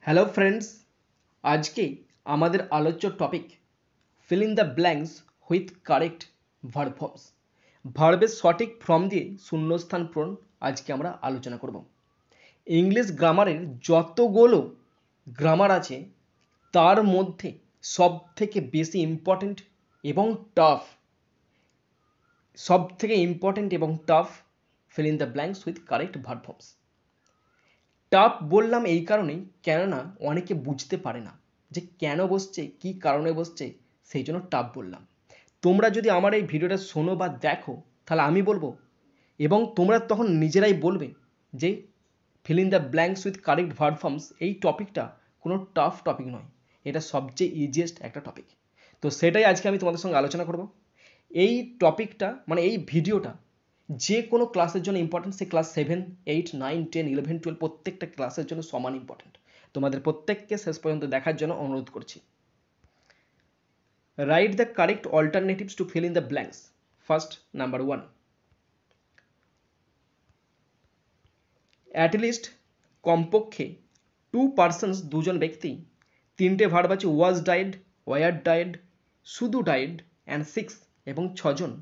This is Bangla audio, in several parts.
হ্যালো ফ্রেন্ডস, আজকে আমাদের আলোচ্য topic fill in the blanks with correct verb forms. ভার্বের সঠিক ফর্ম দিয়ে শূন্যস্থান পূরণ আজকে আমরা আলোচনা করব। ইংলিশ গ্রামারের যতগুলো গ্রামার আছে তার মধ্যে সব থেকে বেশি ইম্পর্টেন্ট এবং tough fill in the blanks with correct verb forms. Tough বললাম এই কারণেই, কেননা অনেকে বুঝতে পারে না যে কেন বসছে, কি কারণে বসছে, সেই জন্য টাফ বললাম। তোমরা যদি আমার এই ভিডিওটা শোনো বা দেখো তাহলে আমি বলবো, এবং তোমরা তখন নিজেরাই বলবে যে fill in the blanks with correct verb forms এই টপিকটা কোনো টাফ টপিক নয়, এটা সবচেয়ে ইজিয়েস্ট একটা টপিক। তো সেটাই আজকে আমি তোমাদের সঙ্গে আলোচনা করব। এই টপিকটা মানে এই ভিডিওটা যে কোনো ক্লাসের জন্য ইম্পর্টেন্ট, সে ক্লাস 7, 8, 9, 10, 11, 12 প্রত্যেকটা ক্লাসের জন্য সমান ইম্পর্টেন্ট। তোমাদের প্রত্যেককে শেষ পর্যন্ত দেখার জন্য অনুরোধ করছি। Write the correct alternatives to fill in the blanks. First, number 1, at least কমপক্ষে 2 পার্সনস, দুজন ব্যক্তি, 3টে ভার্ব আছে, ওয়াজ ডাইড, ওয়ার ডাইড, শুধু ডাইড, অ্যান্ড 6 এবং 6জন,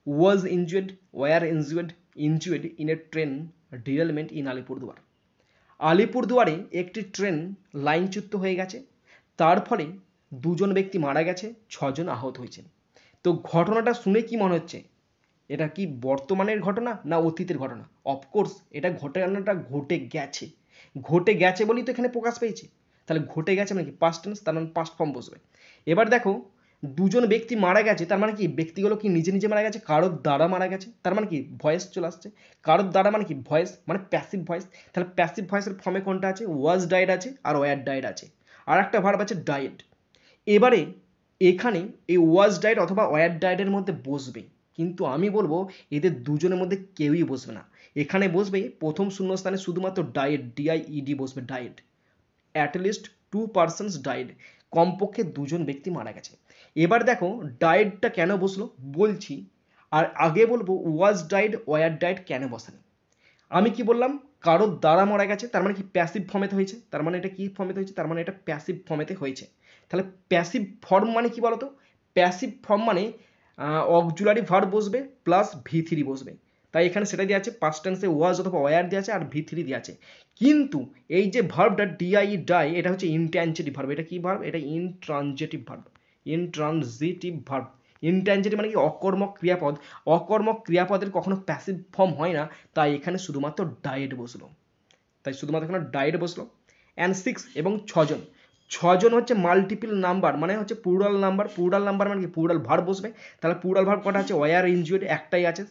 was injured, were injured in a train derailment in Alipurduar. আলিপুরদুয়ারে একটি ট্রেন লাইনচ্যুত হয়ে গেছে, তার ফলে 2জন ব্যক্তি মারা গেছে, 6জন আহত হয়েছেন। তো ঘটনাটা শুনে কি মনে হচ্ছে? এটা কি বর্তমানের ঘটনা না অতীতের ঘটনা? অফকোর্স এটা ঘটনাটা ঘটে গেছে বলেই তো এখানে প্রকাশ পেয়েছে। তাহলে ঘটে গেছে মানে কি পাস্ট টেন্স, তার মানে পাস্ট ফর্ম বসবে। এবার দেখো, 2জন ব্যক্তি মারা গেছে, তার মানে কি ব্যক্তিগুলো কি নিজে নিজে মারা গেছে? কারোর দ্বারা মারা গেছে, তার মানে কি ভয়েস চলে আসছে। কারোর দ্বারা মানে কি ভয়েস, মানে প্যাসিভ ভয়েস। তাহলে প্যাসিভ ভয়েসের ফর্মে কোনটা আছে? ওয়াজ ডাইড আছে আর ওয়ার ডাইড আছে, আর একটা ভার্ব আছে ডাইড। এবারে এখানে এই ওয়াজ ডাইড অথবা ওয়ার ডাইডের মধ্যে বসবে, কিন্তু আমি বলবো এদের দুজনের মধ্যে কেউই বসবে না। এখানে বসবে প্রথম শূন্যস্থানে শুধুমাত্র ডাইড, ডিআইইডি বসবে, died. At least 2 persons died, কমপক্ষে 2জন ব্যক্তি মারা গেছে। এবার দেখো ডাইডটা কেন বসলো বলছি, আর আগে বলবো ওয়াজ ডাইড, ওয়ার ডাইড কেন বসানো। আমি কি বললাম? কারোর দ্বারা মারা গেছে, তার মানে কি প্যাসিভ ফর্মেতে হয়েছে। তার মানে এটা কি ফর্মেতে হয়েছে? তার মানে এটা প্যাসিভ ফর্মেতে হয়েছে। তাহলে প্যাসিভ ফর্ম মানে কি বলতো? প্যাসিভ ফর্ম মানে অক্সিলারি ভার্ব বসবে প্লাস V3 বসবে। তাই এখানে সেটা দেওয়া আছে, পাস্ট টেন্সে ওয়াজ অথবা ওয়ার দেওয়া আছে আর V3 দেওয়া আছে। কিন্তু এই যে ভার্বটা ডাই, এটা হচ্ছে ইনট্রানজিটিভ ভার্ব। এটা কি ভার্ব? এটা ইনট্রানজিটিভ ভার্ব। ইনট্রানজিটিভ মানে কি? অকর্মক ক্রিয়াপদ। অকর্মক ক্রিয়াপদের কখনো প্যাসিভ ফর্ম হয় না, তাই এখানে শুধুমাত্র ডাইড বসলো। অ্যান্ড 6 এবং 6জন। 6জন হচ্ছে মাল্টিপল নাম্বার, মানে হচ্ছে প্লুরাল নাম্বার। প্লুরাল নাম্বার মানে কি? প্লুরাল ভার্ব বসবে। তাহলে প্লুরাল ভার্ব কটা আছে? ওয়ার ইনজিওর্ড একটাই আছে,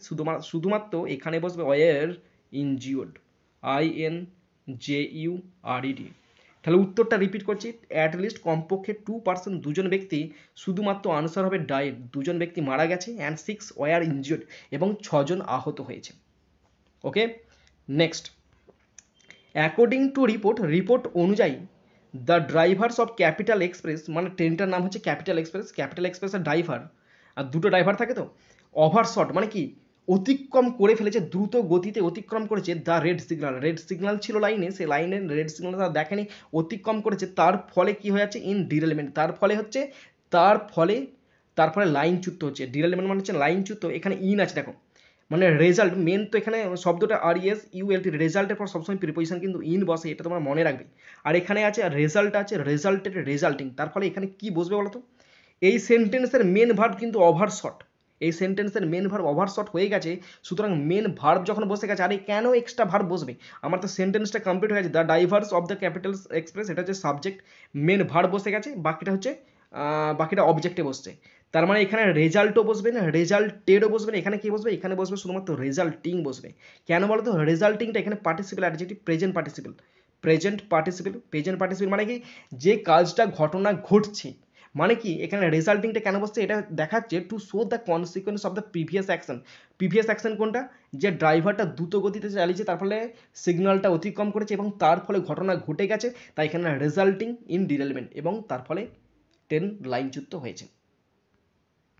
শুধুমাত্র এখানে বসবে ওয়ার ইনজিওর্ড, INJURED। তাহলে উত্তরটা রিপিট করছি, অ্যাট লিস্ট কমপক্ষে 2 পার্সন, 2জন ব্যক্তি, শুধুমাত্র আনসার হবে ডাইড, 2জন ব্যক্তি মারা গেছে, অ্যান্ড 6 ওয়ার ইনজিওর্ড এবং 6জন আহত হয়েছে। Okay, next, according to report অনুযায়ী the drivers of capital express, মানে ট্রেনটার নাম হচ্ছে ক্যাপিটাল এক্সপ্রেসের ড্রাইভার, আর দুটো ড্রাইভার থাকে তো, ওভারশট মানে কি? অতিক্রম করে ফেলেছে, দ্রুত গতিতে অতিক্রম করেছে দ্য রেড সিগন্যাল ছিল লাইনে, সেই লাইনের রেড সিগন্যাল তারা দেখেনি, অতিক্রম করেছে, তার ফলে কি হয়ে যাচ্ছে? ইন ডিরেলমেন্ট, তার ফলে লাইনচ্যুত হচ্ছে। ডিরেলমেন্ট মানে হচ্ছে লাইনচ্যুত, এখানে ইন আছে দেখো, মানে রেজাল্ট মেন তো এখানে শব্দটা RESULT, রেজাল্টের পর সবসময় প্রিপোজিশন কিন্তু ইন বসে, এটা তোমরা মনে রাখবে। আর এখানে আছে রেজাল্ট, আছে রেজাল্টেড, রেজাল্টিং, তার ফলে এখানে কি বসবে বলো তো? এই সেন্টেন্সের মেন ভার্ব কিন্তু ওভারশট, হয়ে গেছে। সুতরাং মেন ভার্ব যখন বসে গেছে, আরে কেন এক্সট্রা ভার্ব বসবে? আমার তো সেন্টেন্সটা কমপ্লিট হয়ে গেছে। The drivers of the capital express, এটা হচ্ছে সাবজেক্ট, মেন ভার্ব বসে গেছে, বাকিটা অবজেক্টে বসছে। তার মানে এখানে রেজাল্টও বসবে না, রেজাল্টেডও বসবে না, এখানে কি বসবে? এখানে বসবে শুধুমাত্র রেজাল্টিং বসবে। কেন বলো তো? রেজাল্টিংটা এখানে পার্টিসিপেল অ্যাডজেক্টিভ, প্রেজেন্ট পার্টিসিপেল মানে কি? যে কাজটা ঘটনা ঘটছে, মানে কি এখানে রেজাল্টিংটা কেন বসছে? এটা দেখাচ্ছে to show the consequence of the previous action কোনটা? যে ড্রাইভারটা দ্রুত গতিতে চালিয়েছে, তার ফলে সিগন্যালটা অতিক্রম করেছে এবং তার ফলে ঘটনা ঘটে গেছে, তাই এখানে রেজাল্টিং ইন ডিরেলমেন্ট, এবং তার ফলে ট্রেন লাইনচ্যুত হয়েছে।